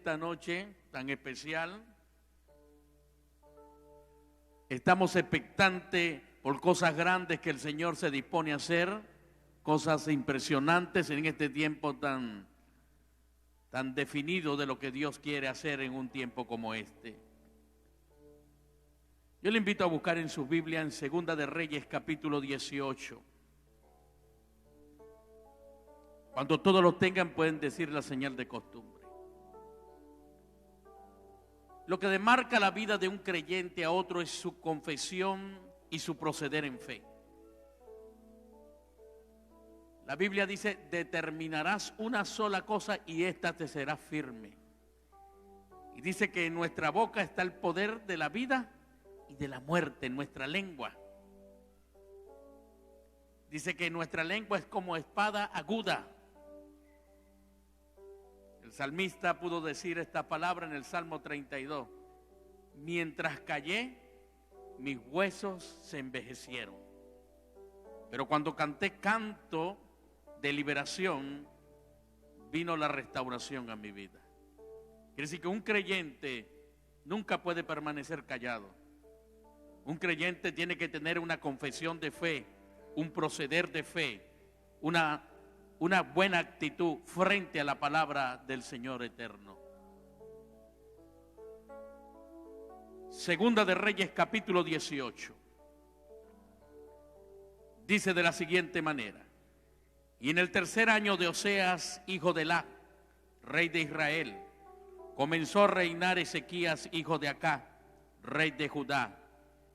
esta noche tan especial. Estamos expectantes por cosas grandes que el Señor se dispone a hacer, cosas impresionantes en este tiempo tan definido de lo que Dios quiere hacer en un tiempo como este. Yo le invito a buscar en su Biblia en Segunda de Reyes capítulo 18. Cuando todos lo tengan pueden decir la señal de costumbre. Lo que demarca la vida de un creyente a otro es su confesión y su proceder en fe. La Biblia dice, determinarás una sola cosa y ésta te será firme. Y dice que en nuestra boca está el poder de la vida y de la muerte, en nuestra lengua. Dice que nuestra lengua es como espada aguda. El salmista pudo decir esta palabra en el Salmo 32. Mientras callé, mis huesos se envejecieron. Pero cuando canté canto de liberación, vino la restauración a mi vida. Quiere decir que un creyente nunca puede permanecer callado. Un creyente tiene que tener una confesión de fe, un proceder de fe, una buena actitud frente a la palabra del Señor eterno. Segunda de Reyes capítulo 18. Dice de la siguiente manera: y en el tercer año de Oseas, hijo de Elá, rey de Israel, comenzó a reinar Ezequías, hijo de Acá, rey de Judá.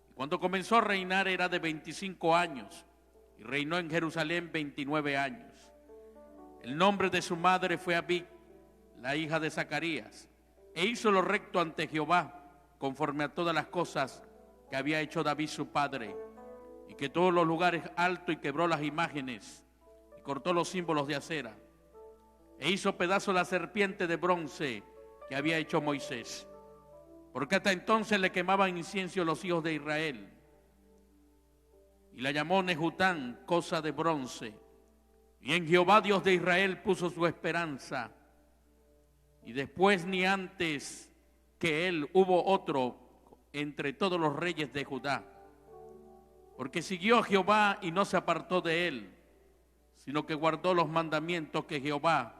Y cuando comenzó a reinar era de 25 años y reinó en Jerusalén 29 años. El nombre de su madre fue Abí, la hija de Zacarías, e hizo lo recto ante Jehová, conforme a todas las cosas que había hecho David su padre, y que todos los lugares altos, y quebró las imágenes, y cortó los símbolos de acera, e hizo pedazo la serpiente de bronce que había hecho Moisés, porque hasta entonces le quemaban incienso los hijos de Israel, y la llamó Nehután, cosa de bronce. Y en Jehová Dios de Israel puso su esperanza, y después ni antes que él hubo otro entre todos los reyes de Judá, porque siguió a Jehová y no se apartó de él, sino que guardó los mandamientos que Jehová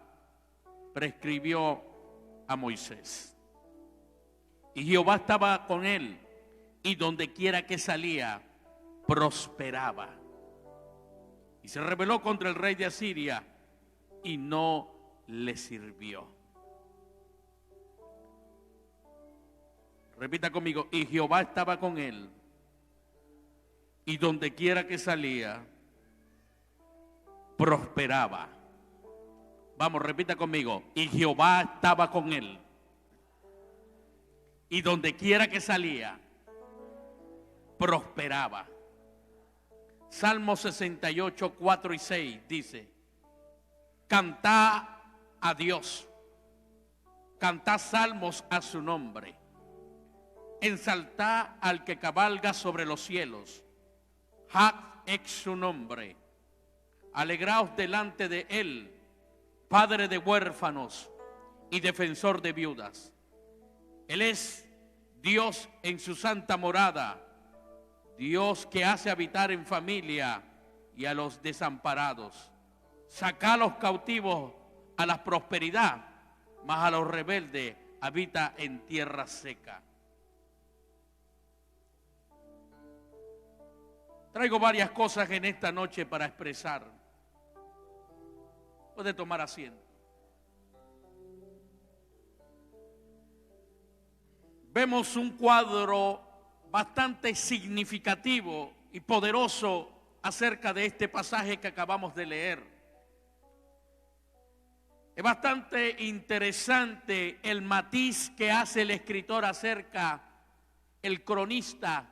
prescribió a Moisés. Y Jehová estaba con él, y donde quiera que salía, prosperaba. Y se rebeló contra el rey de Asiria y no le sirvió. Repita conmigo: y Jehová estaba con él, y donde quiera que salía, prosperaba. Vamos, repita conmigo: y Jehová estaba con él, y donde quiera que salía, prosperaba. Salmo 68, 4 y 6 dice: cantad a Dios, cantad salmos a su nombre, ensaltad al que cabalga sobre los cielos, Had ex su nombre, alegraos delante de él, padre de huérfanos y defensor de viudas. Él es Dios en su santa morada, Dios que hace habitar en familia y a los desamparados. Saca a los cautivos a la prosperidad, mas a los rebeldes habita en tierra seca. Traigo varias cosas en esta noche para expresar. Puede tomar asiento. Vemos un cuadro bastante significativo y poderoso acerca de este pasaje que acabamos de leer. Es bastante interesante el matiz que hace el escritor acerca, el cronista,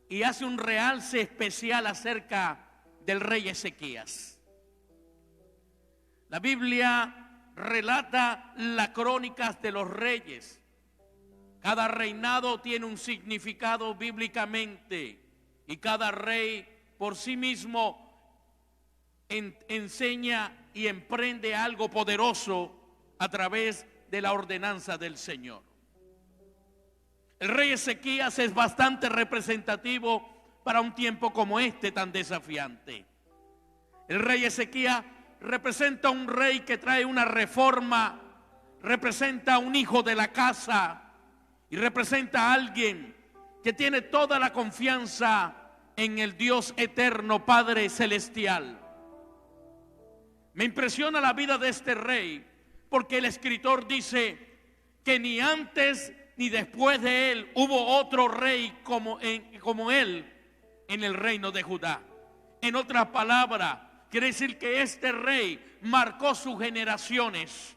y hace un realce especial acerca del rey Ezequías. La Biblia relata las crónicas de los reyes. Cada reinado tiene un significado bíblicamente y cada rey por sí mismo enseña y emprende algo poderoso a través de la ordenanza del Señor. El rey Ezequías es bastante representativo para un tiempo como este tan desafiante. El rey Ezequías representa a un rey que trae una reforma, representa a un hijo de la casa y representa a alguien que tiene toda la confianza en el Dios eterno, Padre celestial. Me impresiona la vida de este rey porque el escritor dice que ni antes ni después de él hubo otro rey como él en el reino de Judá. En otras palabras, quiere decir que este rey marcó sus generaciones.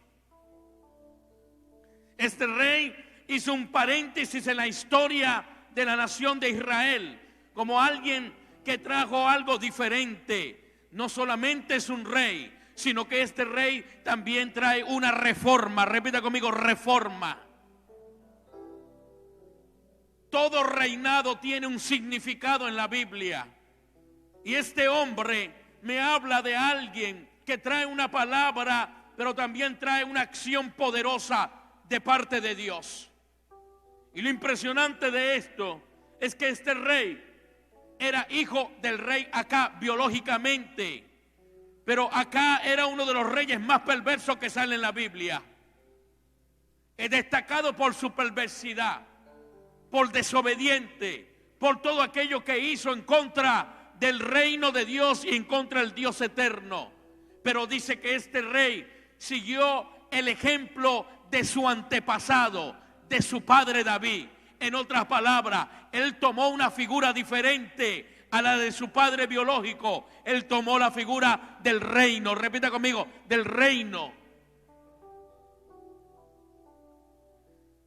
Este rey hizo un paréntesis en la historia de la nación de Israel como alguien que trajo algo diferente. No solamente es un rey, sino que este rey también trae una reforma. Repita conmigo, reforma. Todo reinado tiene un significado en la Biblia. Y este hombre me habla de alguien que trae una palabra, pero también trae una acción poderosa de parte de Dios. Y lo impresionante de esto es que este rey era hijo del rey Acab biológicamente, pero Acab era uno de los reyes más perversos que sale en la Biblia. Es destacado por su perversidad, por desobediente, por todo aquello que hizo en contra del reino de Dios y en contra del Dios eterno. Pero dice que este rey siguió el ejemplo de su antepasado, de su padre David. En otras palabras, él tomó una figura diferente a la de su padre biológico. Él tomó la figura del reino. Repita conmigo, del reino.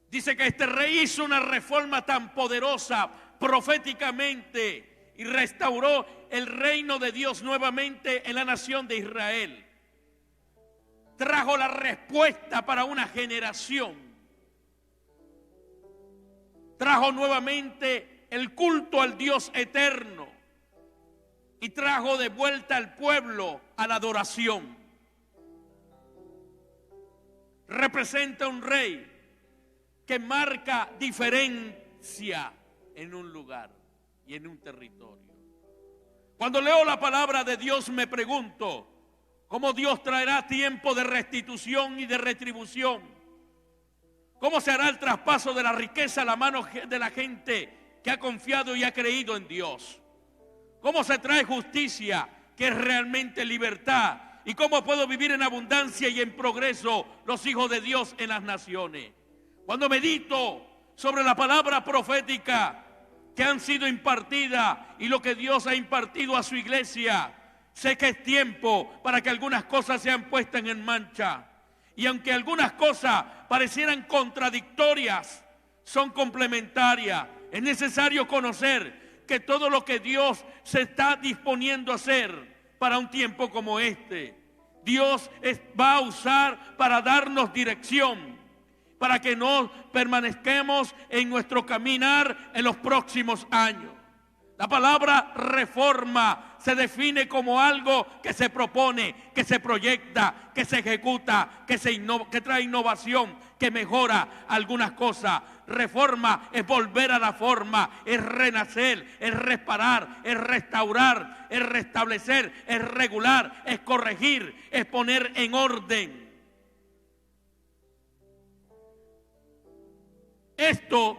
Dice que este rey hizo una reforma tan poderosa proféticamente y restauró el reino de Dios nuevamente en la nación de Israel. Trajo la respuesta para una generación. Trajo nuevamente el culto al Dios eterno y trajo de vuelta al pueblo a la adoración. Representa un rey que marca diferencia en un lugar y en un territorio. Cuando leo la palabra de Dios me pregunto cómo Dios traerá tiempo de restitución y de retribución. Cómo se hará el traspaso de la riqueza a la mano de la gente que ha confiado y ha creído en Dios. Cómo se trae justicia, que es realmente libertad. Y cómo puedo vivir en abundancia y en progreso los hijos de Dios en las naciones. Cuando medito sobre la palabra profética que han sido impartidas y lo que Dios ha impartido a su iglesia, sé que es tiempo para que algunas cosas sean puestas en marcha. Y aunque algunas cosas parecieran contradictorias, son complementarias. Es necesario conocer que todo lo que Dios se está disponiendo a hacer para un tiempo como este, Dios va a usar para darnos dirección, para que no permanezcamos en nuestro caminar en los próximos años. La palabra reforma se define como algo que se propone, que se proyecta, que se ejecuta, que trae innovación, que mejora algunas cosas. Reforma es volver a la forma, es renacer, es reparar, es restaurar, es restablecer, es regular, es corregir, es poner en orden. Esto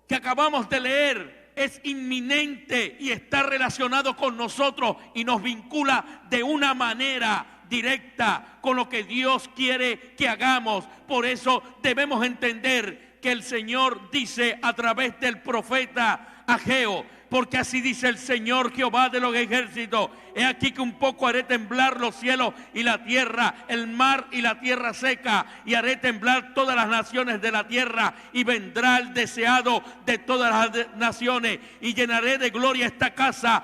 que acabamos de leer es inminente y está relacionado con nosotros y nos vincula de una manera directa con lo que Dios quiere que hagamos. Por eso debemos entender que el Señor dice a través del profeta Ageo, porque así dice el Señor Jehová de los ejércitos: he aquí que un poco haré temblar los cielos y la tierra, el mar y la tierra seca, y haré temblar todas las naciones de la tierra, y vendrá el deseado de todas las naciones, y llenaré de gloria esta casa.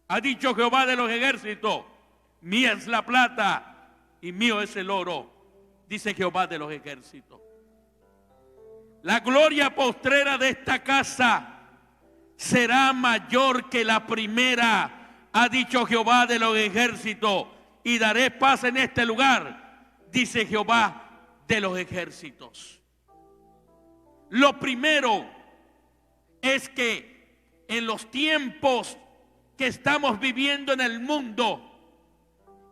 Ha dicho Jehová de los ejércitos: mía es la plata y mío es el oro, dice Jehová de los ejércitos. La gloria postrera de esta casa será mayor que la primera, ha dicho Jehová de los ejércitos, y daré paz en este lugar, dice Jehová de los ejércitos. Lo primero es que en los tiempos que estamos viviendo en el mundo,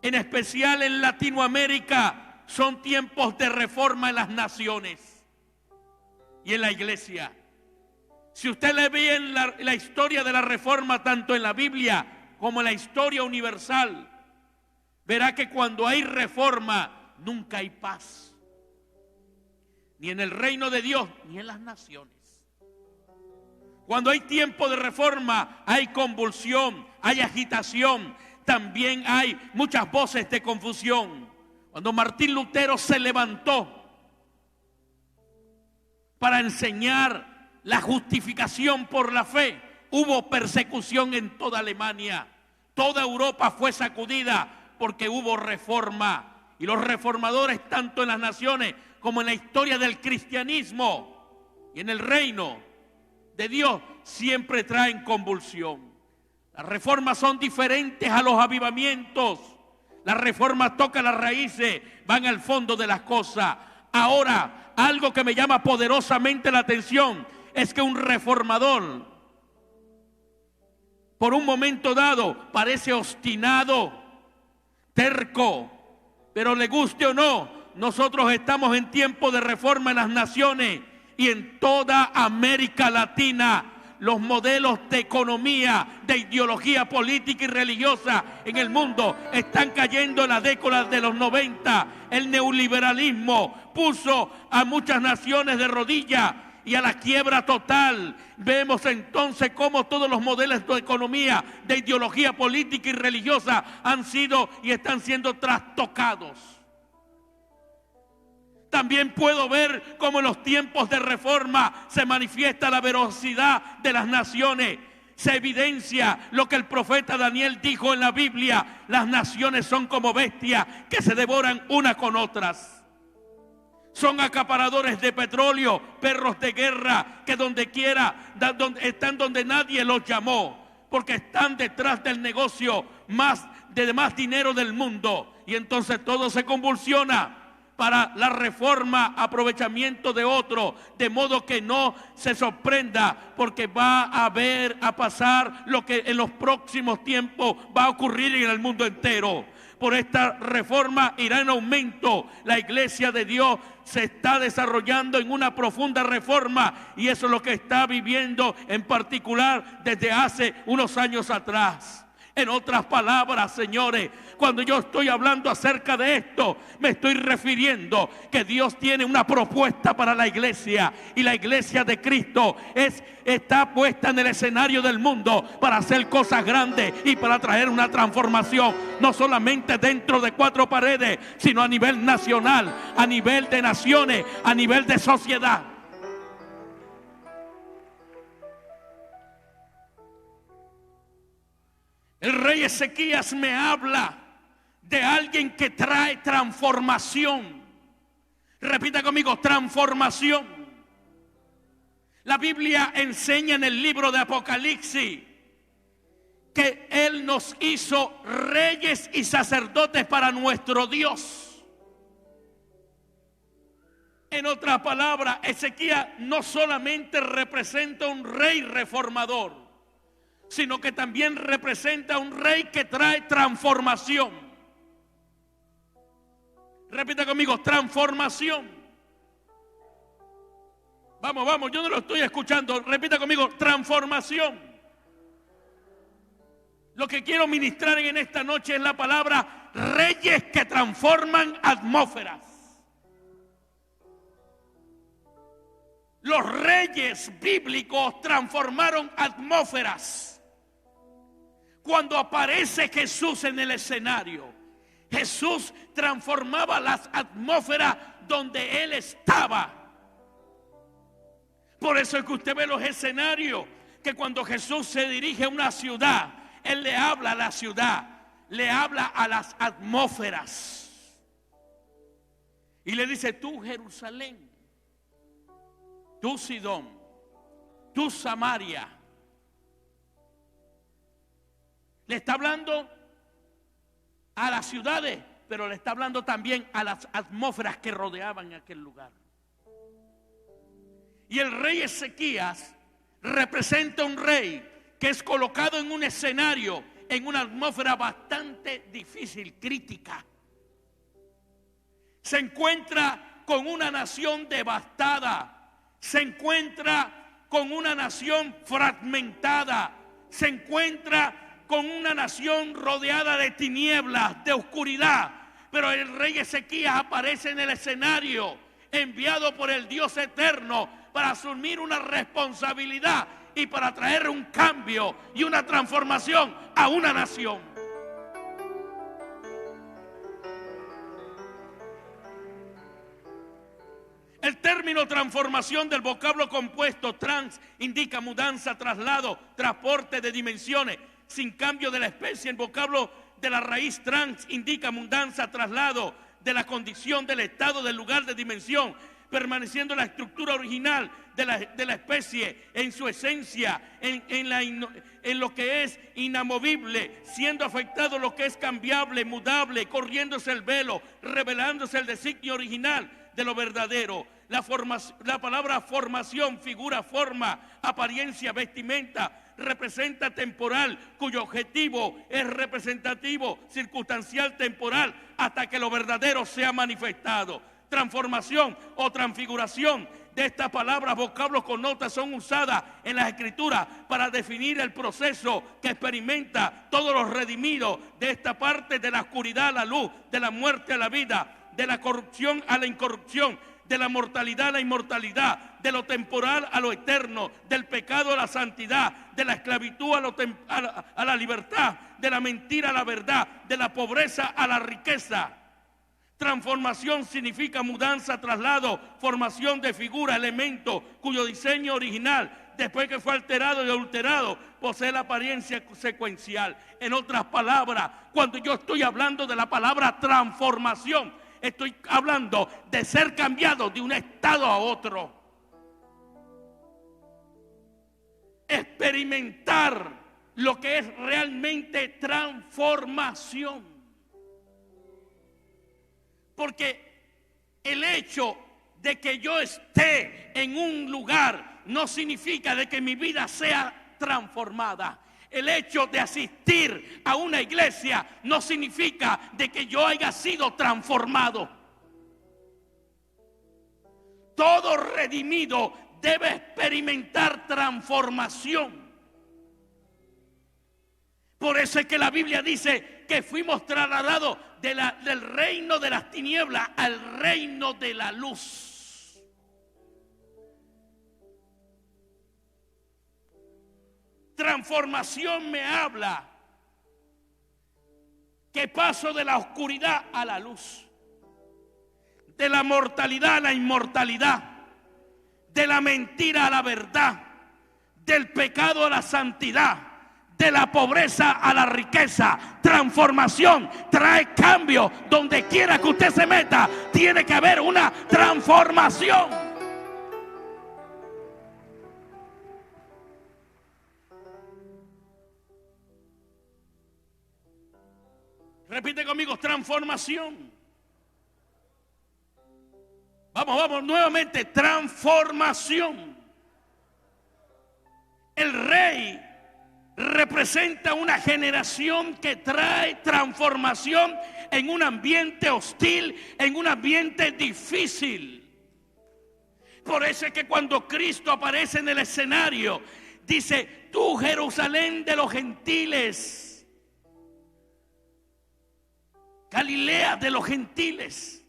en especial en Latinoamérica, son tiempos de reforma en las naciones y en la iglesia. Si usted le ve en la historia de la reforma, tanto en la Biblia como en la historia universal, verá que cuando hay reforma, nunca hay paz. Ni en el reino de Dios, ni en las naciones. Cuando hay tiempo de reforma, hay convulsión, hay agitación, también hay muchas voces de confusión. Cuando Martín Lutero se levantó para enseñar la justificación por la fe, hubo persecución en toda Alemania. Toda Europa fue sacudida porque hubo reforma. Y los reformadores, tanto en las naciones como en la historia del cristianismo y en el reino de Dios, siempre traen convulsión. Las reformas son diferentes a los avivamientos. Las reformas tocan las raíces, van al fondo de las cosas. Ahora, algo que me llama poderosamente la atención es que un reformador, por un momento dado, parece obstinado, terco, pero le guste o no, nosotros estamos en tiempo de reforma en las naciones y en toda América Latina. Los modelos de economía, de ideología política y religiosa en el mundo están cayendo en la década de los 90. El neoliberalismo puso a muchas naciones de rodillas y a la quiebra total. Vemos entonces cómo todos los modelos de economía, de ideología política y religiosa han sido y están siendo trastocados. También puedo ver cómo en los tiempos de reforma se manifiesta la velocidad de las naciones. Se evidencia lo que el profeta Daniel dijo en la Biblia: las naciones son como bestias que se devoran unas con otras. Son acaparadores de petróleo, perros de guerra, que donde quiera están donde nadie los llamó, porque están detrás del negocio de más dinero del mundo. Y entonces todo se convulsiona para la reforma, aprovechamiento de otro, de modo que no se sorprenda, porque va a pasar lo que en los próximos tiempos va a ocurrir en el mundo entero. Por esta reforma irá en aumento. La iglesia de Dios se está desarrollando en una profunda reforma, y eso es lo que está viviendo en particular desde hace unos años atrás. En otras palabras, señores, cuando yo estoy hablando acerca de esto, me estoy refiriendo que Dios tiene una propuesta para la iglesia, y la iglesia de Cristo está puesta en el escenario del mundo para hacer cosas grandes y para traer una transformación, no solamente dentro de cuatro paredes, sino a nivel nacional, a nivel de naciones, a nivel de sociedad. El rey Ezequías me habla de alguien que trae transformación. Repita conmigo: transformación. La Biblia enseña en el libro de Apocalipsis que Él nos hizo reyes y sacerdotes para nuestro Dios. En otras palabras, Ezequías no solamente representa un rey reformador, sino que también representa un rey que trae transformación. Repita conmigo: transformación. Vamos, yo no lo estoy escuchando. Repita conmigo: transformación. Lo que quiero ministrar en esta noche es la palabra reyes que transforman atmósferas. Los reyes bíblicos transformaron atmósferas. Cuando aparece Jesús en el escenario, Jesús transformaba las atmósferas donde Él estaba. Por eso es que usted ve los escenarios, que cuando Jesús se dirige a una ciudad, Él le habla a la ciudad, le habla a las atmósferas. Y le dice: tú Jerusalén, tú Sidón, tú Samaria. Le está hablando a las ciudades pero le está hablando también a las atmósferas que rodeaban aquel lugar. Y el rey Ezequías representa un rey que es colocado en un escenario, en una atmósfera bastante difícil, crítica. Se encuentra con una nación devastada, se encuentra con una nación fragmentada, se encuentra con una nación rodeada de tinieblas, de oscuridad. Pero el rey Ezequías aparece en el escenario, enviado por el Dios eterno para asumir una responsabilidad y para traer un cambio y una transformación a una nación. El término transformación del vocablo compuesto trans indica mudanza, traslado, transporte de dimensiones sin cambio de la especie. El vocablo de la raíz trans indica mudanza, traslado de la condición, del estado, del lugar, de dimensión, permaneciendo la estructura original de la especie en su esencia, en lo que es inamovible, siendo afectado lo que es cambiable, mudable, corriéndose el velo, revelándose el designio original de lo verdadero. La palabra formación, figura, forma, apariencia, vestimenta, representa temporal, cuyo objetivo es representativo, circunstancial, temporal, hasta que lo verdadero sea manifestado. Transformación o transfiguración, de estas palabras, vocablos con notas son usadas en las escrituras para definir el proceso que experimenta todos los redimidos de esta parte, de la oscuridad a la luz, de la muerte a la vida, de la corrupción a la incorrupción, de la mortalidad a la inmortalidad, de lo temporal a lo eterno, del pecado a la santidad, de la esclavitud a la libertad, de la mentira a la verdad, de la pobreza a la riqueza. Transformación significa mudanza, traslado, formación de figura, elemento cuyo diseño original, después que fue alterado y adulterado, posee la apariencia secuencial. En otras palabras, cuando yo estoy hablando de la palabra transformación, estoy hablando de ser cambiado de un estado a otro. Experimentar lo que es realmente transformación. Porque el hecho de que yo esté en un lugar no significa de que mi vida sea transformada. El hecho de asistir a una iglesia no significa de que yo haya sido transformado. Todo redimido debe experimentar transformación. Por eso es que la Biblia dice que fuimos trasladados del reino de las tinieblas al reino de la luz. Transformación me habla que paso de la oscuridad a la luz, de la mortalidad a la inmortalidad, de la mentira a la verdad, del pecado a la santidad, de la pobreza a la riqueza. Transformación trae cambio. Donde quiera que usted se meta, tiene que haber una transformación. Repite conmigo, transformación. Vamos nuevamente, transformación. El rey representa una generación que trae transformación en un ambiente hostil, en un ambiente difícil. Por eso es que cuando Cristo aparece en el escenario, dice: tú, Jerusalén de los gentiles, Galilea de los gentiles,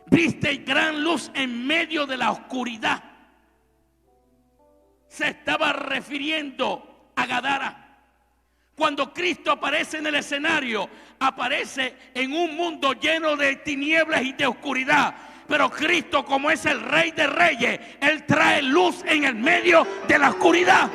viste gran luz en medio de la oscuridad. Se estaba refiriendo a Gadara. Cuando Cristo aparece en el escenario, aparece en un mundo lleno de tinieblas y de oscuridad. Pero Cristo, como es el Rey de Reyes, Él trae luz en el medio de la oscuridad.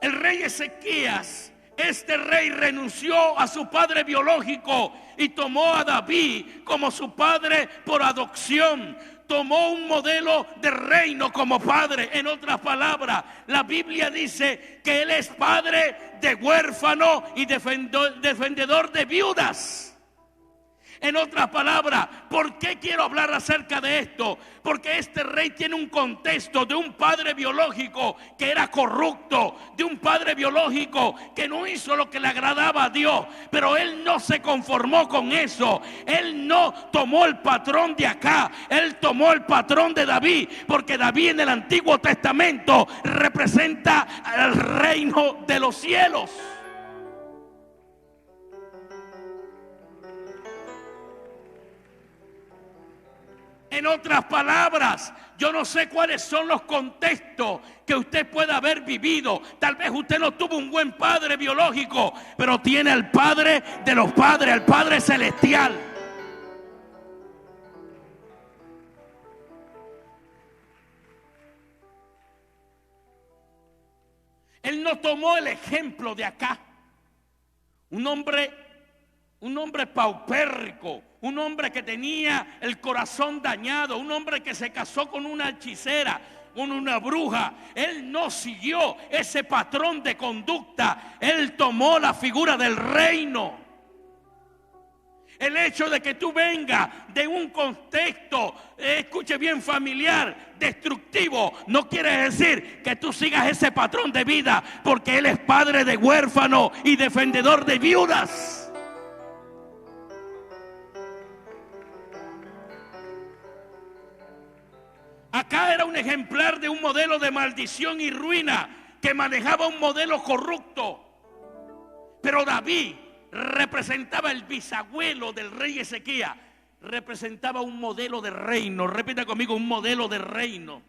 El rey Ezequías, este rey, renunció a su padre biológico y tomó a David como su padre por adopción. tomó un modelo de reino como padre. En otras palabras, la Biblia dice que Él es padre de huérfano y defendedor de viudas. En otras palabras, ¿por qué quiero hablar acerca de esto? Porque este rey tiene un contexto de un padre biológico que era corrupto, de un padre biológico que no hizo lo que le agradaba a Dios, pero él no se conformó con eso. Él no tomó el patrón de acá, él tomó el patrón de David, porque David en el Antiguo Testamento representa el reino de los cielos. En otras palabras, yo no sé cuáles son los contextos que usted pueda haber vivido. Tal vez usted no tuvo un buen padre biológico, pero tiene al Padre de los padres, al Padre celestial. Él no tomó el ejemplo de acá. Un hombre paupérrico, un hombre que tenía el corazón dañado, un hombre que se casó con una hechicera, con una bruja. Él no siguió ese patrón de conducta. Él tomó la figura del reino. El hecho de que tú vengas de un contexto, escuche bien, familiar, destructivo, no quiere decir que tú sigas ese patrón de vida, porque Él es padre de huérfanos y defendedor de viudas. Acá era un ejemplar de un modelo de maldición y ruina que manejaba un modelo corrupto. Pero David representaba el bisabuelo del rey Ezequías, representaba un modelo de reino. Repita conmigo, un modelo de reino.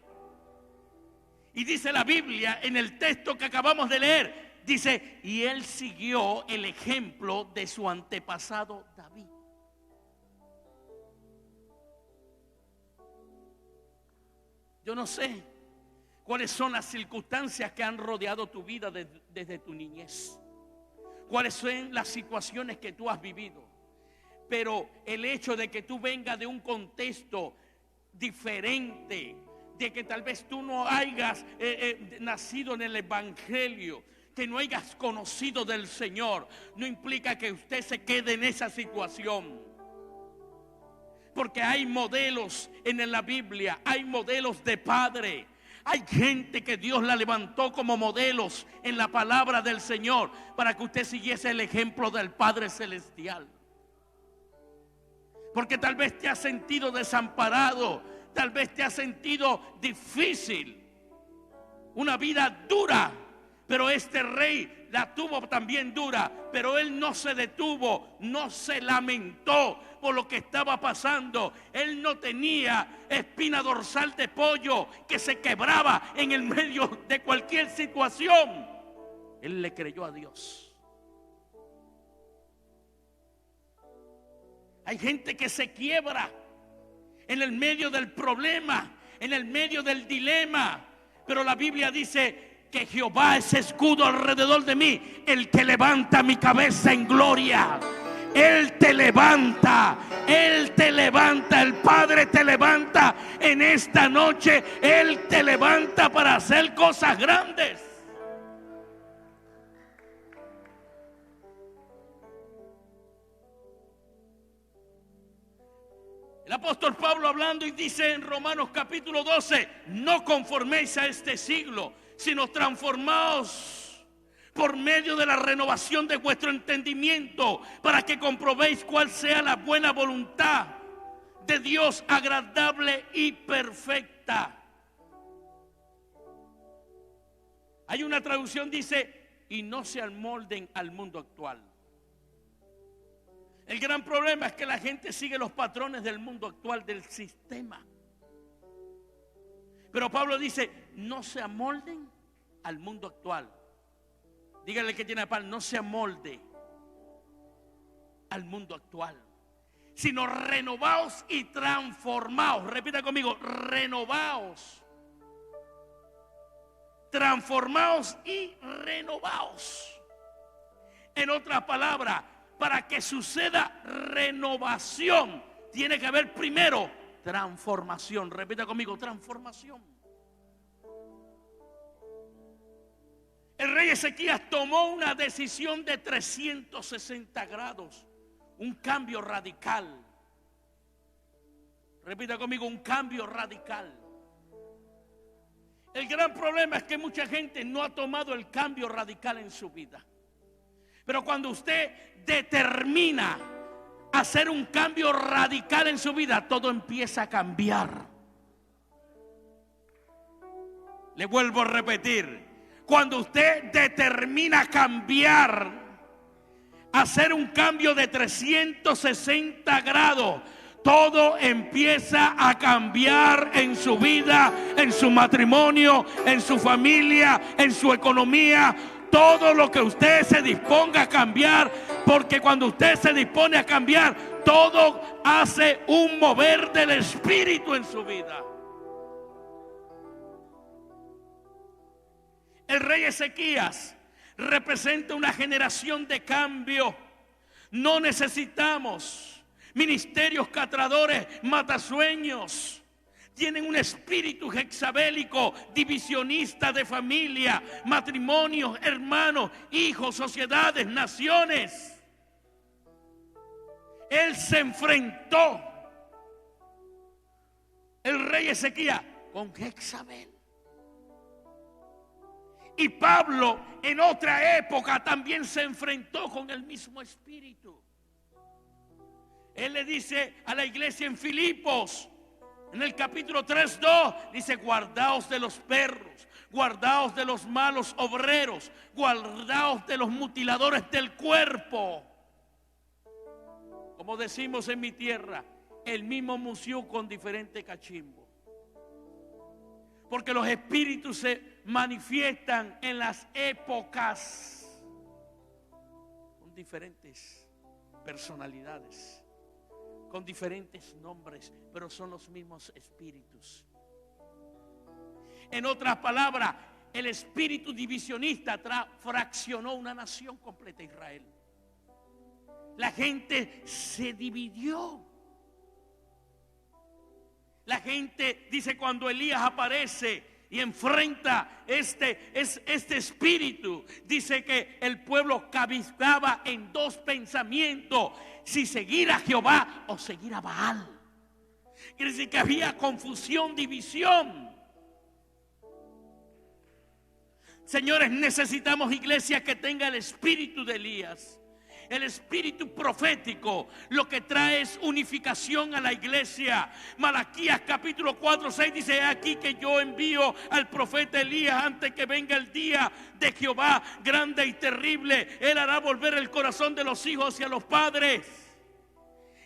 Y dice la Biblia en el texto que acabamos de leer, dice, y él siguió el ejemplo de su antepasado David. Yo no sé cuáles son las circunstancias que han rodeado tu vida desde tu niñez. Cuáles son las situaciones que tú has vivido. Pero el hecho de que tú vengas de un contexto diferente, de que tal vez tú no hayas nacido en el Evangelio, que no hayas conocido del Señor, no implica que usted se quede en esa situación. Porque hay modelos en la Biblia, hay modelos de padre. Hay gente que Dios la levantó como modelos en la palabra del Señor para que usted siguiese el ejemplo del Padre Celestial. Porque tal vez te has sentido desamparado, tal vez te has sentido difícil, una vida dura, pero este rey la tuvo también dura, pero él no se detuvo, no se lamentó por lo que estaba pasando. Él no tenía espina dorsal de pollo que se quebraba en el medio de cualquier situación. Él le creyó a Dios. Hay gente que se quiebra en el medio del problema, en el medio del dilema, pero la Biblia dice que Jehová es escudo alrededor de mí, el que levanta mi cabeza en gloria. Él te levanta, Él te levanta, el Padre te levanta en esta noche. Él te levanta para hacer cosas grandes. El apóstol Pablo hablando y dice en Romanos capítulo 12, no conforméis a este siglo, sino transformaos por medio de la renovación de vuestro entendimiento, para que comprobéis cuál sea la buena voluntad de Dios, agradable y perfecta. Hay una traducción dice, y no se amolden al mundo actual. El gran problema es que la gente sigue los patrones del mundo actual, del sistema. Pero Pablo dice, no se amolden al mundo actual. Dígale que tiene paz, no se amolde al mundo actual, sino renovaos y transformaos. Repita conmigo, renovaos, transformaos y renovaos. En otras palabras, para que suceda renovación, tiene que haber primero transformación. Repita conmigo, transformación. El rey Ezequías tomó una decisión de 360 grados, un cambio radical. Repita conmigo, un cambio radical. El gran problema es que mucha gente no ha tomado el cambio radical en su vida. Pero cuando usted determina hacer un cambio radical en su vida, todo empieza a cambiar. Le vuelvo a repetir. Cuando usted determina cambiar, hacer un cambio de 360 grados, todo empieza a cambiar en su vida, en su matrimonio, en su familia, en su economía. Todo lo que usted se disponga a cambiar, porque cuando usted se dispone a cambiar, todo hace un mover del Espíritu en su vida. El rey Ezequías representa una generación de cambio. No necesitamos ministerios catradores, matasueños. Tienen un espíritu jezabélico, divisionista de familia, matrimonios, hermanos, hijos, sociedades, naciones. Él se enfrentó, el rey Ezequías, con Jezabel. Y Pablo en otra época también se enfrentó con el mismo espíritu. Él le dice a la iglesia en Filipos, en el capítulo 3:2, dice: guardaos de los perros, guardaos de los malos obreros, guardaos de los mutiladores del cuerpo. Como decimos en mi tierra, el mismo museo con diferente cachimbo. Porque los espíritus se manifiestan en las épocas con diferentes personalidades, con diferentes nombres, pero son los mismos espíritus. En otras palabras, el espíritu divisionista fraccionó una nación completa, Israel. La gente se dividió. La gente, dice, cuando Elías aparece y enfrenta este espíritu, dice que el pueblo cabizbaba en dos pensamientos: si seguir a Jehová o seguir a Baal. Quiere decir que había confusión, división. Señores, necesitamos iglesias que tengan el espíritu de Elías. El espíritu profético lo que trae es unificación a la iglesia. Malaquías capítulo 4:6 dice: aquí que yo envío al profeta Elías antes que venga el día de Jehová grande y terrible. Él hará volver el corazón de los hijos hacia los padres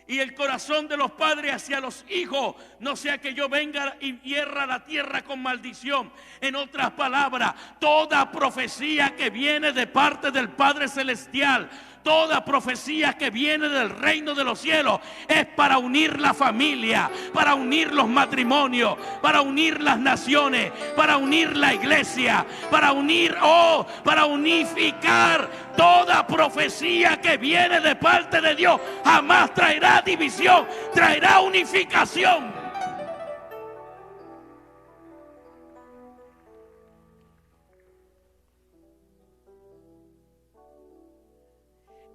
y el corazón de los padres hacia los hijos, no sea que yo venga y hierra la tierra con maldición. En otras palabras, toda profecía que viene de parte del Padre Celestial, toda profecía que viene del reino de los cielos, es para unir la familia, para unir los matrimonios, para unir las naciones, para unir la iglesia, para unificar. Toda profecía que viene de parte de Dios jamás traerá división, traerá unificación.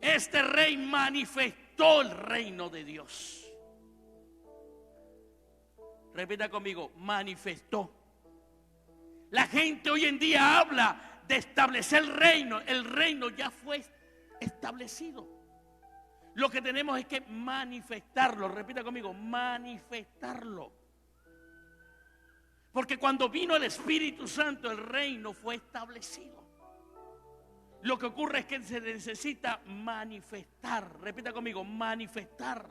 Este rey manifestó el reino de Dios. Repita conmigo: manifestó. La gente hoy en día habla de establecer el reino. El reino ya fue establecido. Lo que tenemos es que manifestarlo. Repita conmigo: manifestarlo. Porque cuando vino el Espíritu Santo, el reino fue establecido. Lo que ocurre es que se necesita manifestar. Repita conmigo: manifestar.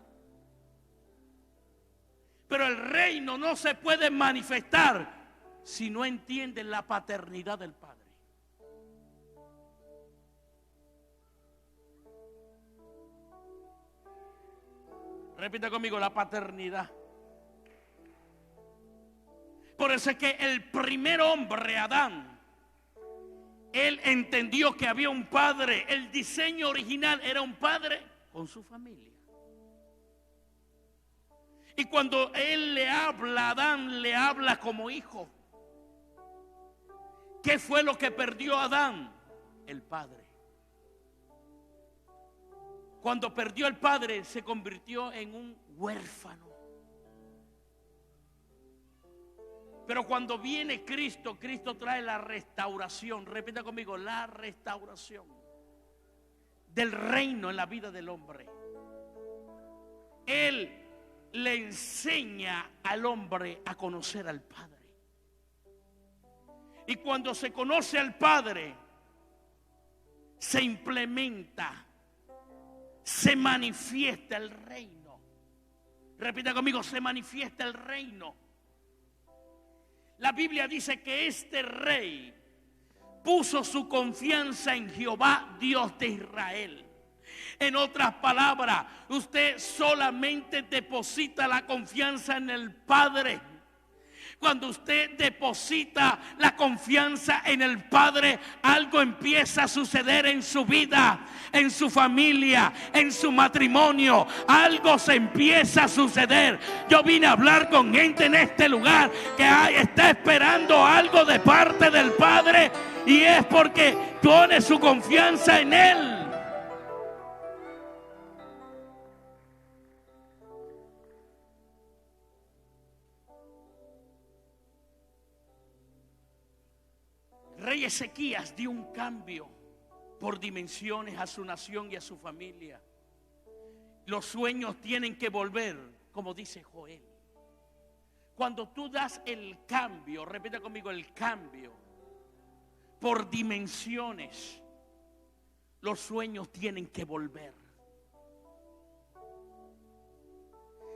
Pero el reino no se puede manifestar si no entienden la paternidad del Padre. Repita conmigo: la paternidad. Por eso es que el primer hombre, Adán, él entendió que había un padre. El diseño original era un padre con su familia. Y cuando él le habla a Adán, le habla como hijo. ¿Qué fue lo que perdió Adán? El padre. Cuando perdió el padre, se convirtió en un huérfano. Pero cuando viene Cristo, Cristo trae la restauración. Repita conmigo, la restauración del reino en la vida del hombre. Él le enseña al hombre a conocer al Padre. Y cuando se conoce al Padre, se implementa, se manifiesta el reino. Repita conmigo, se manifiesta el reino. La Biblia dice que este rey puso su confianza en Jehová, Dios de Israel. En otras palabras, usted solamente deposita la confianza en el Padre. Cuando usted deposita la confianza en el Padre, algo empieza a suceder en su vida, en su familia, en su matrimonio. Algo se empieza a suceder. Yo vine a hablar con gente en este lugar que está esperando algo de parte del Padre, y es porque pone su confianza en Él. Rey Ezequías dio un cambio por dimensiones a su nación y a su familia. Los sueños tienen que volver, como dice Joel. Cuando tú das el cambio, repita conmigo, el cambio por dimensiones, los sueños tienen que volver.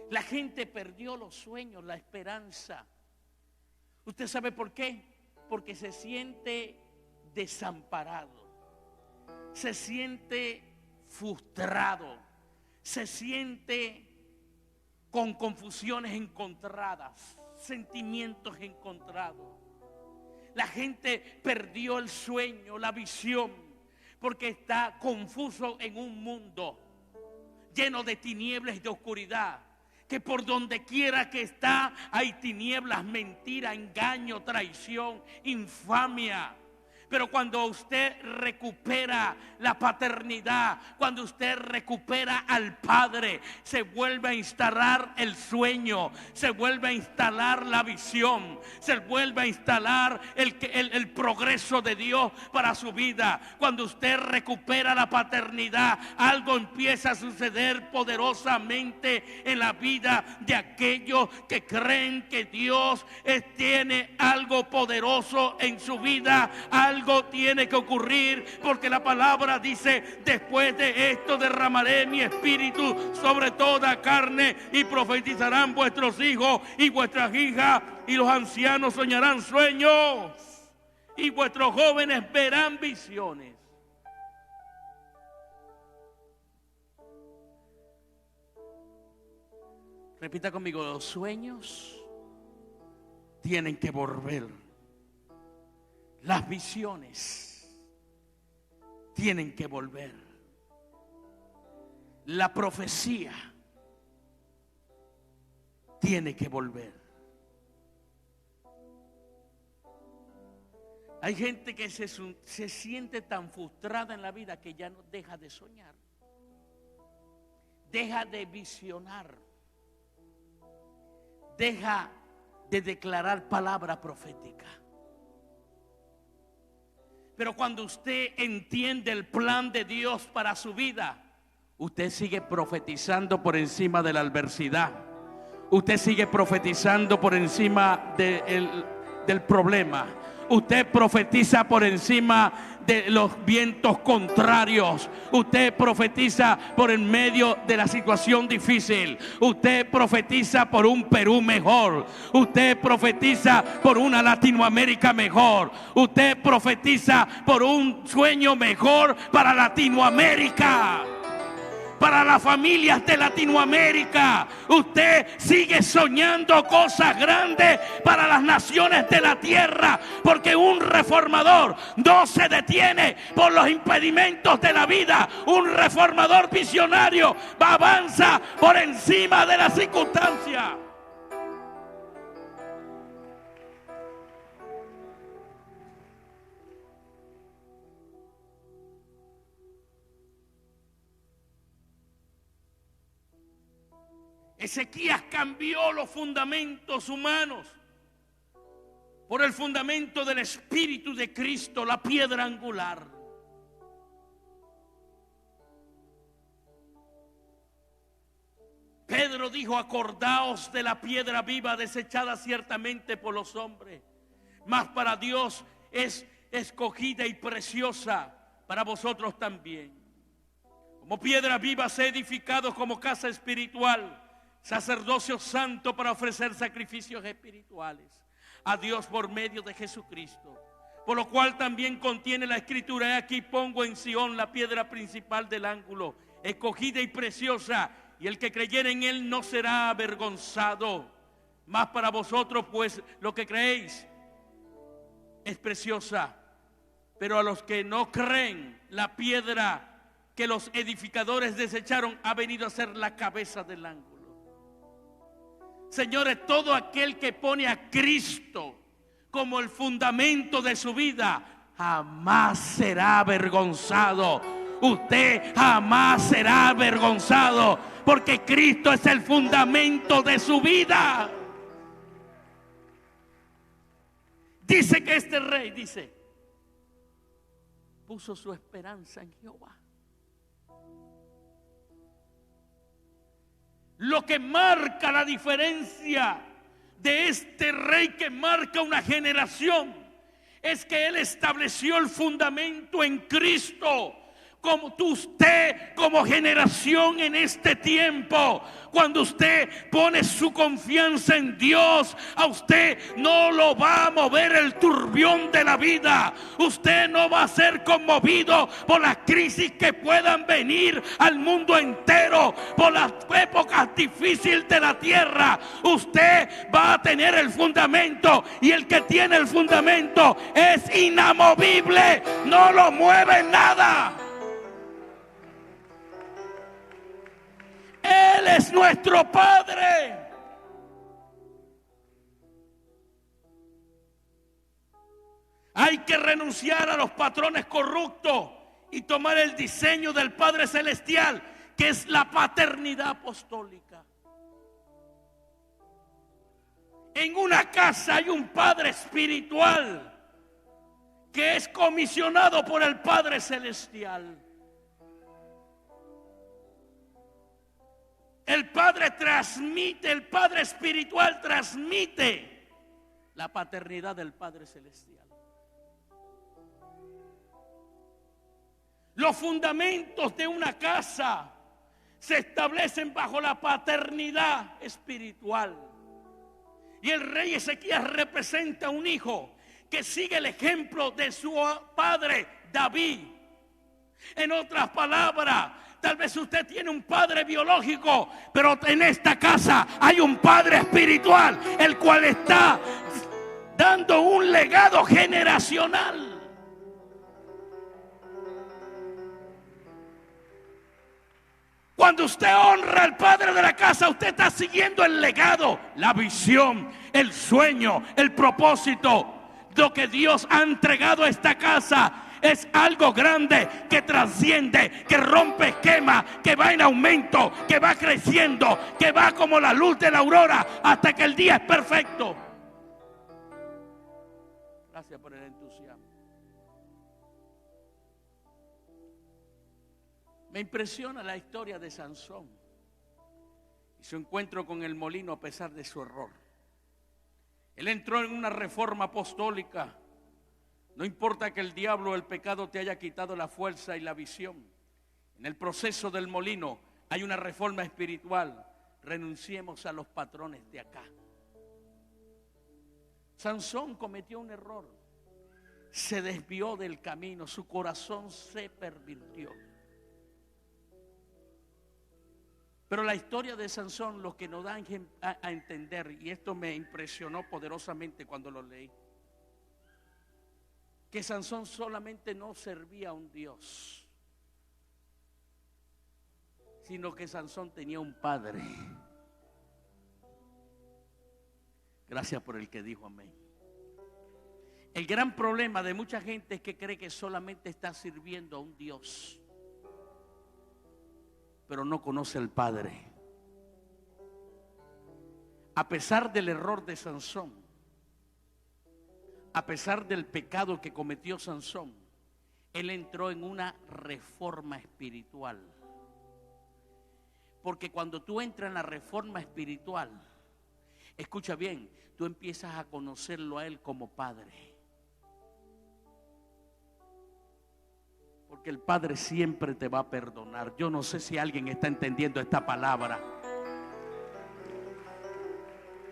La gente perdió los sueños, la esperanza. ¿Usted sabe por qué? Porque se siente desamparado, se siente frustrado, se siente con confusiones encontradas, sentimientos encontrados. La gente perdió el sueño, la visión, porque está confuso en un mundo lleno de tinieblas y de oscuridad. Que por donde quiera que está hay tinieblas, mentira, engaño, traición, infamia. Pero cuando usted recupera la paternidad, cuando usted recupera al Padre, se vuelve a instalar el sueño, se vuelve a instalar la visión, se vuelve a instalar el progreso de Dios para su vida. Cuando usted recupera la paternidad, algo empieza a suceder poderosamente en la vida de aquellos que creen que Dios tiene algo poderoso en su vida. Algo tiene que ocurrir, porque la palabra dice: después de esto derramaré mi espíritu sobre toda carne, y profetizarán vuestros hijos y vuestras hijas, y los ancianos soñarán sueños, y vuestros jóvenes verán visiones. Repita conmigo, los sueños tienen que volver. Las visiones tienen que volver. La profecía tiene que volver. Hay gente que se siente tan frustrada en la vida que ya no deja de soñar, deja de visionar, deja de declarar palabra profética. Pero cuando usted entiende el plan de Dios para su vida, usted sigue profetizando por encima de la adversidad. Usted sigue profetizando por encima del problema. Usted profetiza por encima de los vientos contrarios. Usted profetiza por en medio de la situación difícil. Usted profetiza por un Perú mejor. Usted profetiza por una Latinoamérica mejor. Usted profetiza por un sueño mejor para Latinoamérica. para las familias de Latinoamérica. Usted sigue soñando cosas grandes para las naciones de la tierra, porque un reformador no se detiene por los impedimentos de la vida. Un reformador visionario avanza por encima de las circunstancias. Ezequías cambió los fundamentos humanos por el fundamento del Espíritu de Cristo, la piedra angular. Pedro dijo: acordaos de la piedra viva desechada ciertamente por los hombres, mas para Dios es escogida y preciosa, para vosotros también. Como piedra viva se ha edificado como casa espiritual, sacerdocio santo para ofrecer sacrificios espirituales a Dios por medio de Jesucristo. Por lo cual también contiene la escritura: he aquí pongo en Sión la piedra principal del ángulo, escogida y preciosa, y el que creyere en él no será avergonzado. Mas para vosotros, pues, lo que creéis es preciosa, pero a los que no creen, la piedra que los edificadores desecharon ha venido a ser la cabeza del ángulo. Señores, todo aquel que pone a Cristo como el fundamento de su vida jamás será avergonzado. Usted jamás será avergonzado, porque Cristo es el fundamento de su vida. Dice que este rey, puso su esperanza en Jehová. Lo que marca la diferencia de este rey que marca una generación es que él estableció el fundamento en Cristo. Como usted, como generación en este tiempo, cuando usted pone su confianza en Dios, a usted no lo va a mover el turbión de la vida. Usted no va a ser conmovido por las crisis que puedan venir al mundo entero, por las épocas difíciles de la tierra. Usted va a tener el fundamento, y el que tiene el fundamento es inamovible, no lo mueve nada. Él es nuestro Padre. Hay que renunciar a los patrones corruptos y tomar el diseño del Padre Celestial, que es la paternidad apostólica. En una casa hay un Padre espiritual que es comisionado por el Padre Celestial. El Padre espiritual transmite la paternidad del Padre Celestial. Los fundamentos de una casa se establecen bajo la paternidad espiritual. Y el rey Ezequías representa un hijo que sigue el ejemplo de su padre David. En otras palabras, tal vez usted tiene un padre biológico, pero en esta casa hay un padre espiritual, el cual está dando un legado generacional. Cuando usted honra al padre de la casa, usted está siguiendo el legado, la visión, el sueño, el propósito. Lo que Dios ha entregado a esta casa es algo grande, que trasciende, que rompe esquemas, que va en aumento, que va creciendo, que va como la luz de la aurora hasta que el día es perfecto. Gracias por el entusiasmo. Me impresiona la historia de Sansón y su encuentro con el molino a pesar de su error. Él entró en una reforma apostólica. No importa que el diablo o el pecado te haya quitado la fuerza y la visión. En el proceso del molino hay una reforma espiritual. Renunciemos a los patrones de acá. Sansón cometió un error. Se desvió del camino. Su corazón se pervirtió. Pero la historia de Sansón lo que nos da a entender, y esto me impresionó poderosamente cuando lo leí, que Sansón solamente no servía a un Dios, sino que Sansón tenía un padre. Gracias por el que dijo amén. El gran problema de mucha gente es que cree que solamente está sirviendo a un Dios, pero no conoce al Padre. A pesar del error de Sansón, a pesar del pecado que cometió Sansón, él entró en una reforma espiritual. Porque cuando tú entras en la reforma espiritual, escucha bien, tú empiezas a conocerlo a él como Padre. Porque el Padre siempre te va a perdonar. Yo no sé si alguien está entendiendo esta palabra.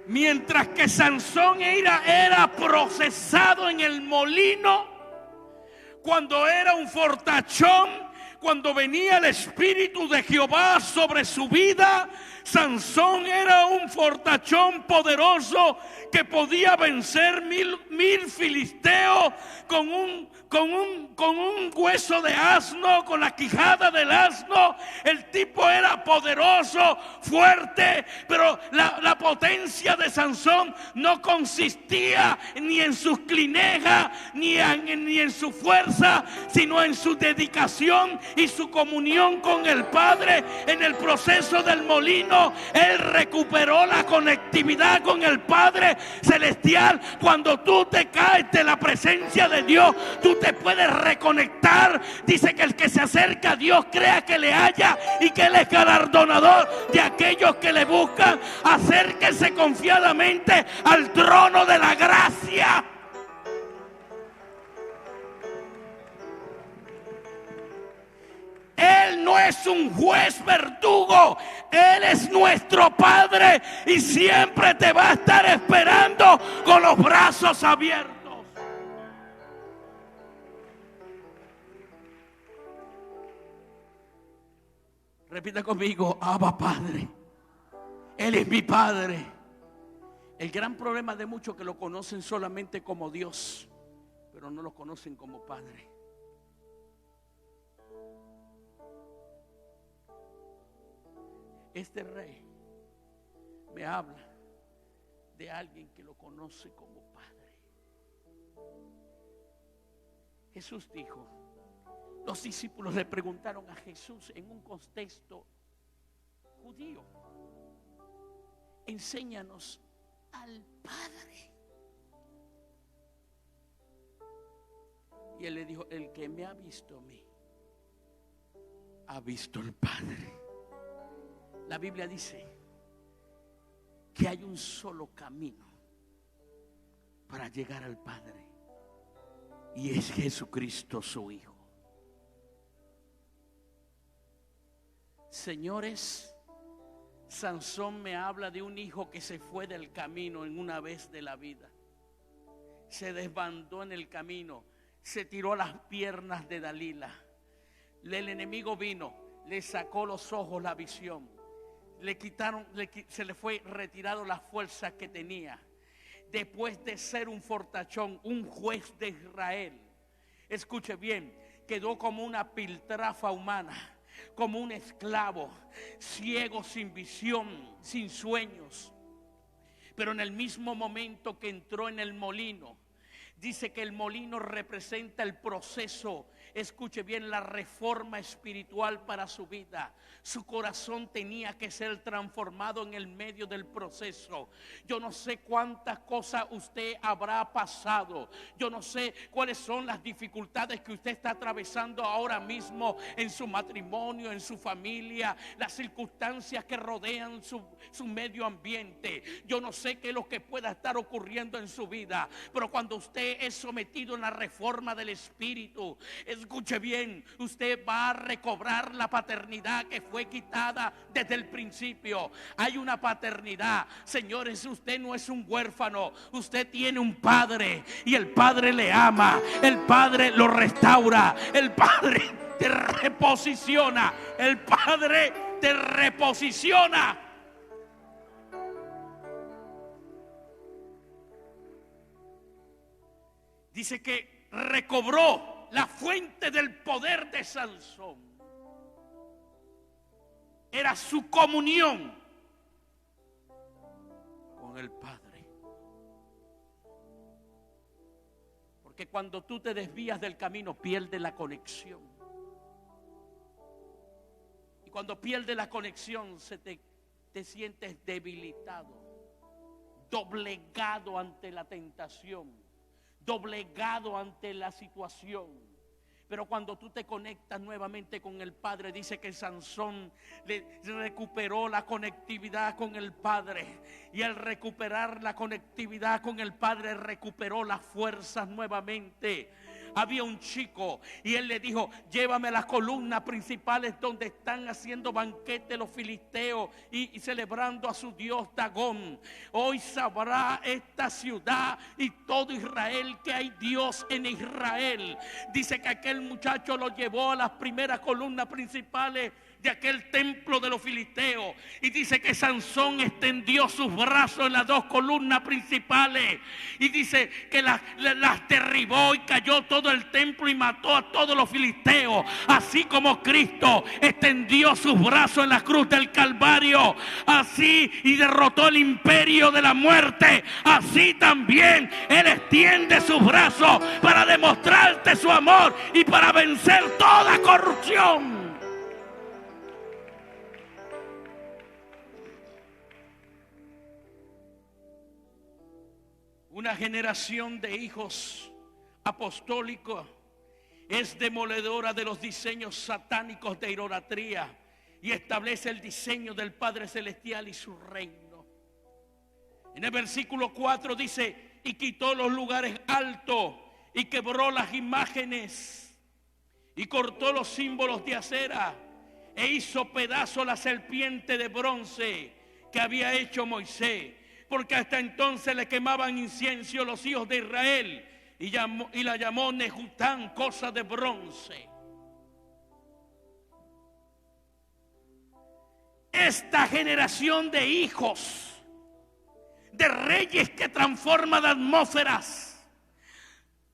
Mientras que Sansón era procesado en el molino, cuando era un fortachón, cuando venía el Espíritu de Jehová sobre su vida, Sansón era un fortachón poderoso que podía vencer mil filisteos con un hueso de asno, con la quijada del asno. El tipo era poderoso, fuerte, pero la potencia de Sansón no consistía ni en sus clinejas, ni en su fuerza, sino en su dedicación y su comunión con el Padre. En el proceso del molino, él recuperó la conectividad con el Padre celestial. Cuando tú te caes de la presencia de Dios, tú te puedes reconectar. Dice que el que se acerca a Dios crea que le halla y que Él es galardonador de aquellos que le buscan. Acérquese confiadamente al trono de la gracia. Él no es un juez verdugo, Él es nuestro Padre y siempre te va a estar esperando con los brazos abiertos. Repita conmigo: Abba Padre. Él es mi Padre. El gran problema de muchos que lo conocen solamente como Dios, pero no lo conocen como Padre. Este rey me habla de alguien que lo conoce como Padre. Jesús dijo, los discípulos le preguntaron a Jesús en un contexto judío: enséñanos al Padre. Y él le dijo: el que me ha visto a mí, ha visto al Padre. La Biblia dice que hay un solo camino para llegar al Padre, y es Jesucristo su Hijo. Señores, Sansón me habla de un hijo que se fue del camino en una vez de la vida. Se desbandó en el camino, se tiró a las piernas de Dalila. El enemigo vino, le sacó los ojos, la visión. Le quitaron, se le fue retirado la fuerza que tenía. Después de ser un fortachón, un juez de Israel, escuche bien, quedó como una piltrafa humana, como un esclavo, ciego, sin visión, sin sueños. Pero en el mismo momento que entró en el molino, dice que el molino representa el proceso. Escuche bien, la reforma espiritual para su vida. Su corazón tenía que ser transformado en el medio del proceso. Yo no sé cuántas cosas usted habrá pasado. Yo no sé cuáles son las dificultades que usted está atravesando ahora mismo en su matrimonio, en su familia, las circunstancias que rodean su medio ambiente. Yo no sé qué es lo que pueda estar ocurriendo en su vida, pero cuando usted es sometido en la reforma del Espíritu, escuche bien, usted va a recobrar la paternidad que fue quitada desde el principio. Hay una paternidad, señores. Usted no es un huérfano, usted tiene un Padre, y el Padre le ama, el Padre lo restaura, el Padre te reposiciona, el Padre te reposiciona. Dice que recobró la fuente del poder de Sansón. Era su comunión con el Padre. Porque cuando tú te desvías del camino, pierdes la conexión. Y cuando pierdes la conexión, te sientes debilitado, doblegado ante la tentación, doblegado ante la situación. Pero cuando tú te conectas nuevamente con el Padre, dice que Sansón recuperó la conectividad con el Padre. Y al recuperar la conectividad con el Padre, recuperó las fuerzas nuevamente. Había un chico y él le dijo: llévame a las columnas principales donde están haciendo banquete los filisteos y celebrando a su dios Dagón. Hoy sabrá esta ciudad y todo Israel que hay Dios en Israel. Dice que aquel muchacho lo llevó a las primeras columnas principales de aquel templo de los filisteos, y dice que Sansón extendió sus brazos en las dos columnas principales, y dice que las derribó y cayó todo el templo y mató a todos los filisteos. Así como Cristo extendió sus brazos en la cruz del Calvario, así, y derrotó el imperio de la muerte, así también Él extiende sus brazos para demostrarte su amor y para vencer toda corrupción. Una generación de hijos apostólicos es demoledora de los diseños satánicos de idolatría y establece el diseño del Padre Celestial y su reino. En el versículo 4 dice: y quitó los lugares altos y quebró las imágenes y cortó los símbolos de acera e hizo pedazo la serpiente de bronce que había hecho Moisés. Porque hasta entonces le quemaban incienso los hijos de Israel y la llamó Nehután, cosa de bronce. Esta generación de hijos, de reyes que transforman atmósferas,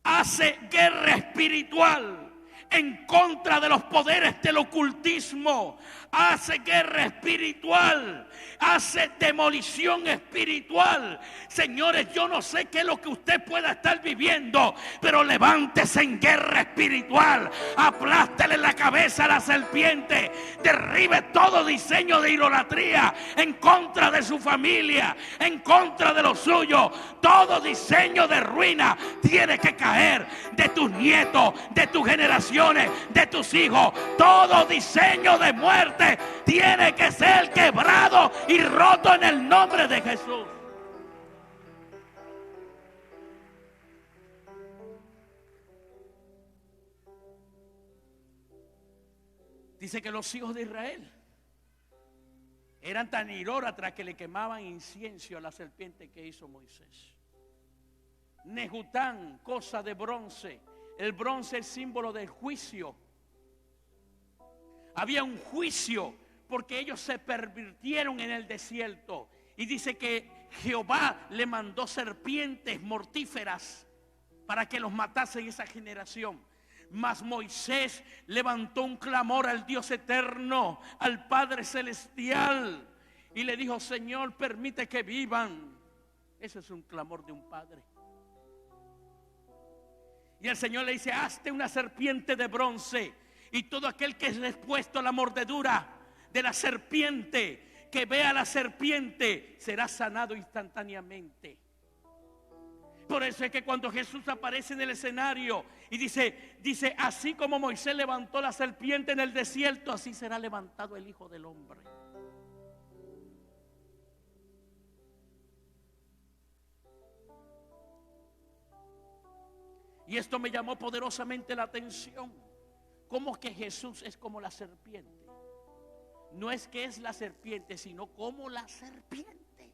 hace guerra espiritual en contra de los poderes del ocultismo, hace guerra espiritual, hace demolición espiritual. Señores, yo no sé qué es lo que usted pueda estar viviendo, pero levántese en guerra espiritual, aplástele la cabeza a la serpiente, derribe todo diseño de idolatría en contra de su familia, en contra de lo suyo. Todo diseño de ruina tiene que caer de tus nietos, de tus generaciones, de tus hijos. Todo diseño de muerte tiene que ser quebrado y roto en el nombre de Jesús. Dice que los hijos de Israel eran tan idólatras que le quemaban incienso a la serpiente que hizo Moisés. Nehután, cosa de bronce. El bronce es símbolo del juicio. Había un juicio porque ellos se pervirtieron en el desierto. Y dice que Jehová le mandó serpientes mortíferas para que los matase en esa generación. Mas Moisés levantó un clamor al Dios eterno, al Padre celestial, y le dijo: Señor, permite que vivan. Ese es un clamor de un padre. Y el Señor le dice: hazte una serpiente de bronce, y todo aquel que es expuesto a la mordedura de la serpiente, que vea a la serpiente, será sanado instantáneamente. Por eso es que cuando Jesús aparece en el escenario y dice, así como Moisés levantó la serpiente en el desierto, así será levantado el Hijo del Hombre. Y esto me llamó poderosamente la atención. ¿Cómo que Jesús es como la serpiente? No es que es la serpiente, sino como la serpiente.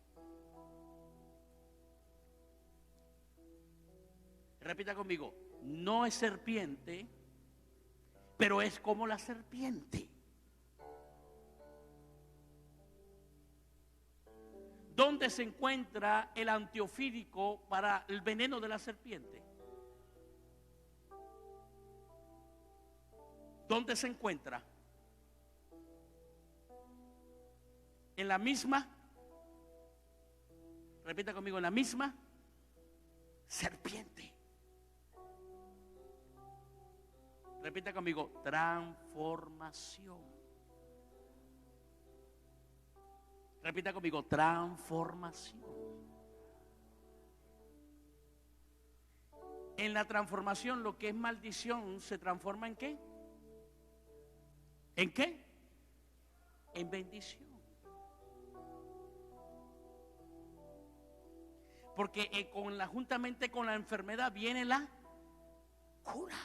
Repita conmigo: no es serpiente, pero es como la serpiente. ¿dónde se encuentra el antiofídico para el veneno de la serpiente? ¿Dónde se encuentra? En la misma, repita conmigo, en la misma serpiente. Repita conmigo, transformación. Repita conmigo, transformación. En la transformación, lo que es maldición se transforma ¿en qué? ¿En qué? En bendición. Porque juntamente con la enfermedad viene la cura.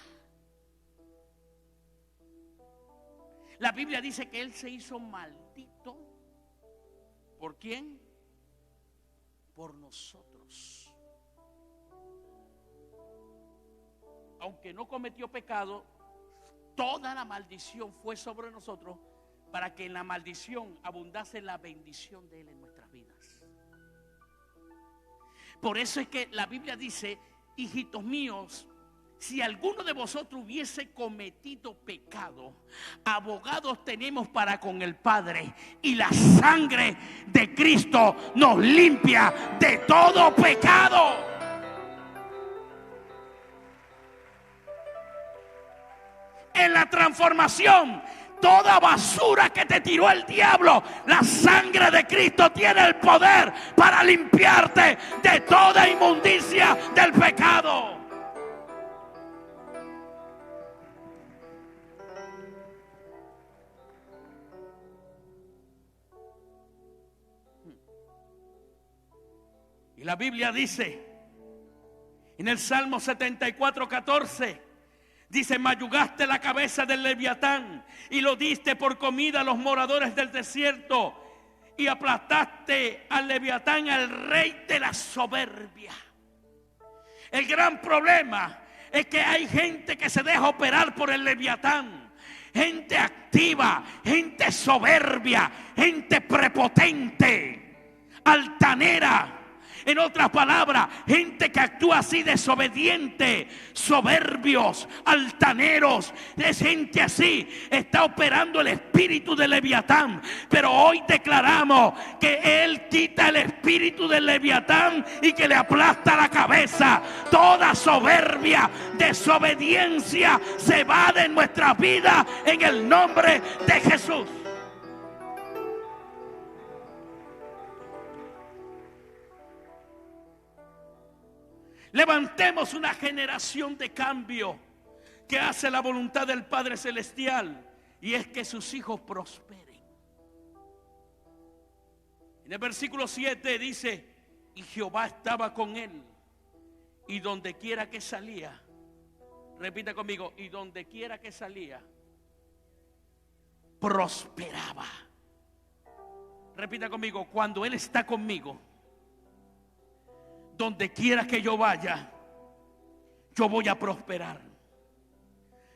La Biblia dice que Él se hizo maldito. ¿Por quién? Por nosotros. Aunque no cometió pecado, toda la maldición fue sobre nosotros para que en la maldición abundase la bendición de Él en nuestras vidas. Por eso es que la Biblia dice, hijitos míos, si alguno de vosotros hubiese cometido pecado, abogados tenemos para con el Padre, y la sangre de Cristo nos limpia de todo pecado. En la transformación, toda basura que te tiró el diablo, la sangre de Cristo tiene el poder para limpiarte de toda inmundicia del pecado. Y la Biblia dice en el Salmo 74:14, dice: mayugaste la cabeza del leviatán y lo diste por comida a los moradores del desierto, y aplastaste al leviatán, al rey de la soberbia. El gran problema es que hay gente que se deja operar por el leviatán, gente activa, gente soberbia, gente prepotente, altanera. En otras palabras, gente que actúa así, desobediente, soberbios, altaneros. Es gente así, está operando el espíritu del leviatán. Pero hoy declaramos que Él quita el espíritu del leviatán y que le aplasta la cabeza. Toda soberbia, desobediencia se va de nuestra vida en el nombre de Jesús. Levantemos una generación de cambio que hace la voluntad del Padre Celestial, y es que sus hijos prosperen. En el versículo 7 dice: y Jehová estaba con él, y donde quiera que salía, repita conmigo, y donde quiera que salía, prosperaba. Repita conmigo, cuando Él está conmigo, donde quiera que yo vaya, yo voy a prosperar.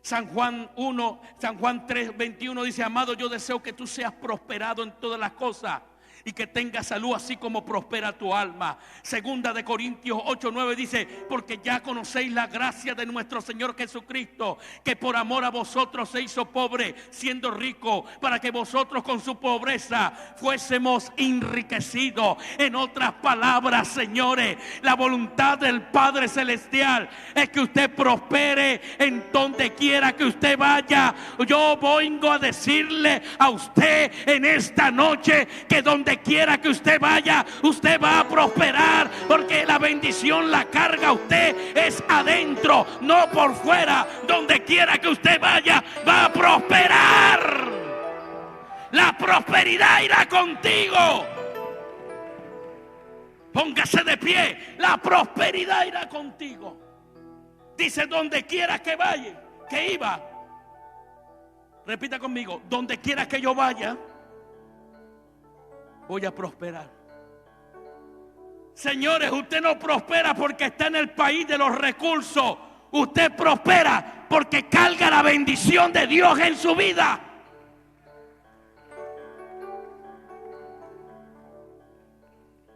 San Juan 3:21 dice: amado, yo deseo que tú seas prosperado en todas las cosas y que tengas salud así como prospera tu alma. Segunda de Corintios 8:9 dice: porque ya conocéis la gracia de nuestro Señor Jesucristo, que por amor a vosotros se hizo pobre, siendo rico, para que vosotros con su pobreza fuésemos enriquecidos. En otras palabras, señores, la voluntad del Padre Celestial es que usted prospere en donde quiera que usted vaya. Yo vengo a decirle a usted en esta noche que donde quiera que usted vaya, usted va a prosperar, porque la bendición la carga usted, es adentro, no por fuera. Donde quiera que usted vaya, va a prosperar. La prosperidad irá contigo. Póngase de pie. La prosperidad irá contigo. Dice: donde quiera que vaya, que iba. Repita conmigo: donde quiera que yo vaya, voy a prosperar. Señores, usted no prospera porque está en el país de los recursos. Usted prospera porque carga la bendición de Dios en su vida.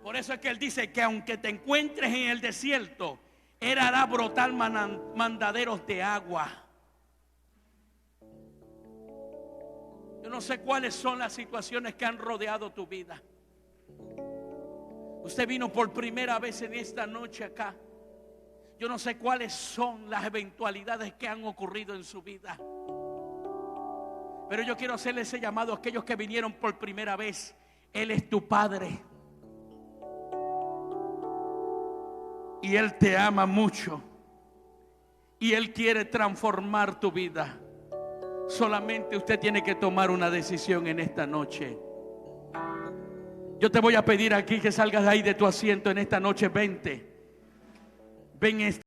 Por Por eso es que Él dice que aunque te encuentres en el desierto, Él hará brotar mandaderos de agua. Yo no sé cuáles son las situaciones que han rodeado tu vida. Usted vino por primera vez en esta noche acá. Yo no sé cuáles son las eventualidades que han ocurrido en su vida. Pero yo quiero hacerle ese llamado a aquellos que vinieron por primera vez. Él es tu Padre. Y Él te ama mucho. Y Él quiere transformar tu vida. Solamente usted tiene que tomar una decisión en esta noche. Yo te voy a pedir aquí que salgas de ahí de tu asiento en esta noche. Vente. Ven esta